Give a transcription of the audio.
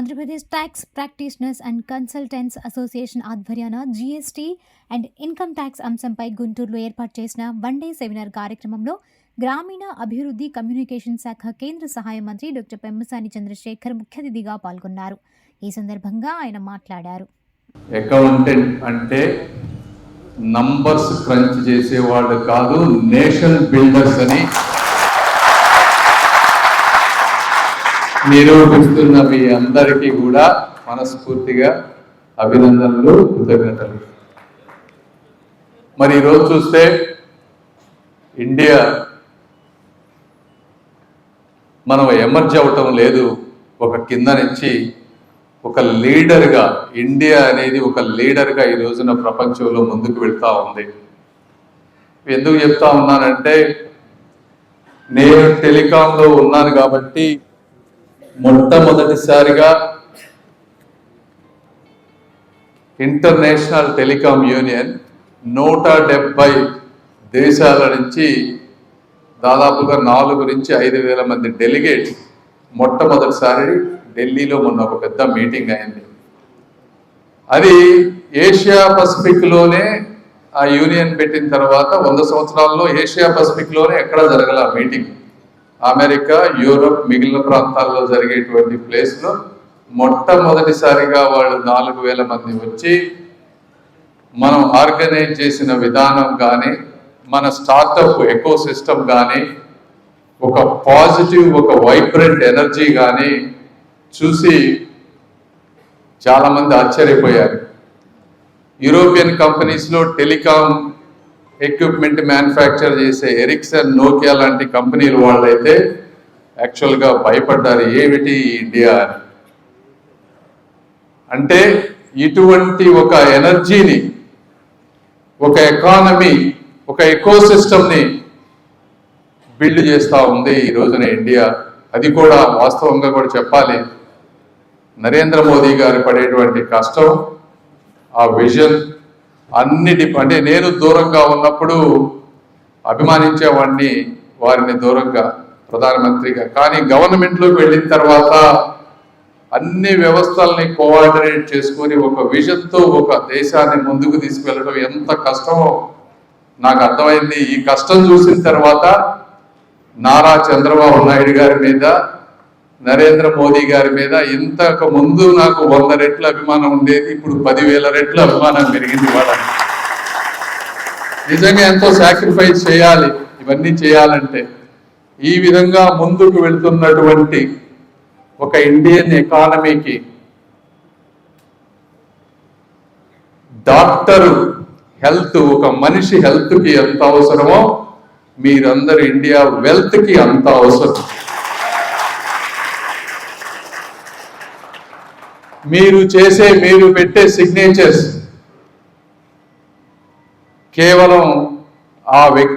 Andhra Pradesh tax practitioners and consultants association ఆధ్వర్యాన GST and income tax అంశంపై గుంటూరులో ఏర్పాటు చేసిన వన్ డే సెమినార్ కార్యక్రమంలో గ్రామీణ అభివృద్ధి కమ్యూనికేషన్ శాఖ కేంద్ర సహాయ మంత్రి డాక్టర్ పెమ్మసాని చంద్రశేఖర్ ముఖ్య అతిథిగా పాల్గొన్నారు. ఈ సందర్భంగా ఆయన మాట్లాడారు. అకౌంటెంట్ అంటే నంబర్స్ క్రంచ్ చేసేవాళ్ళు కాదు, నేషన్ బిల్డర్స్ అని నిరూపిస్తున్న మీ అందరికీ కూడా మనస్ఫూర్తిగా అభినందనలు, కృతజ్ఞతలు. మరి ఈరోజు చూస్తే ఇండియా మనం ఎమర్జ్ అవటం లేదు, ఒక కింద నుంచి ఒక లీడర్గా, ఇండియా అనేది ఒక లీడర్గా ఈ రోజున ప్రపంచంలో ముందుకు వెళ్తూ ఉంది. ఎందుకు చెప్తా ఉన్నానంటే, నేను టెలికాంలో ఉన్నాను కాబట్టి మొట్టమొదటిసారిగా ఇంటర్నేషనల్ టెలికాం యూనియన్ 170 దేశాల నుంచి దాదాపుగా 4 నుంచి 5,000 మంది డెలిగేట్స్ మొట్టమొదటిసారి ఢిల్లీలో మొన్న ఒక పెద్ద మీటింగ్ అయింది. అది ఏషియా పసిఫిక్లోనే ఆ యూనియన్ పెట్టిన తర్వాత 100 సంవత్సరాల్లో ఏషియా పసిఫిక్లోనే ఎక్కడా జరగల మీటింగ్. అమెరికా, యూరోప్, మిగిలిన ప్రాంతాల్లో జరిగేటువంటి ప్లేస్లో మొట్టమొదటిసారిగా వాళ్ళు 4,000 మంది వచ్చి మనం ఆర్గనైజ్ చేసిన విధానం కానీ, మన స్టార్టప్ ఎకో సిస్టమ్ కానీ, ఒక పాజిటివ్, ఒక వైబ్రెంట్ ఎనర్జీ కానీ చూసి చాలామంది ఆశ్చర్యపోయారు. యూరోపియన్ కంపెనీస్లో టెలికాం ఎక్విప్మెంట్ మ్యానుఫ్యాక్చర్ చేసే ఎరిక్సన్, నోకియా లాంటి కంపెనీలు వాళ్ళైతే యాక్చువల్గా భయపడ్డారు, ఏమిటి ఇండియా అని. అంటే ఇటువంటి ఒక ఎనర్జీని, ఒక ఎకానమీ, ఒక ఎకో సిస్టమ్ని బిల్డ్ చేస్తూ ఉంది ఈ రోజున ఇండియా. అది కూడా వాస్తవంగా కూడా చెప్పాలి, నరేంద్ర మోదీ గారు పడేటువంటి కష్టం, ఆ విజన్ అన్నిటి, అంటే నేను దూరంగా ఉన్నప్పుడు అభిమానించేవాడిని వారిని దూరంగా ప్రధానమంత్రిగా, కానీ గవర్నమెంట్లోకి వెళ్ళిన తర్వాత అన్ని వ్యవస్థల్ని కోఆర్డినేట్ చేసుకొని ఒక విజన్తో ఒక దేశాన్ని ముందుకు తీసుకువెళ్ళడం ఎంత కష్టమో నాకు అర్థమైంది. ఈ కష్టం చూసిన తర్వాత నారా చంద్రబాబు నాయుడు గారి మీద, నరేంద్ర మోదీ గారి మీద ఇంతకు ముందు నాకు 100 రెట్ల అభిమానం ఉండేది, ఇప్పుడు 10,000 రెట్ల అభిమానం పెరిగింది. వాళ్ళని నిజంగా ఎంతో సాక్రిఫైస్ చేయాలి ఇవన్నీ చేయాలంటే. ఈ విధంగా ముందుకు వెళ్తున్నటువంటి ఒక ఇండియన్ ఎకానమీకి డాక్టరు హెల్త్, ఒక మనిషి హెల్త్కి ఎంత అవసరమో మీరందరూ ఇండియా వెల్త్కి అంత అవసరం. మీరు పెట్టే సిగ్నేచర్స్ కేవలం ఆ వ్యక్తి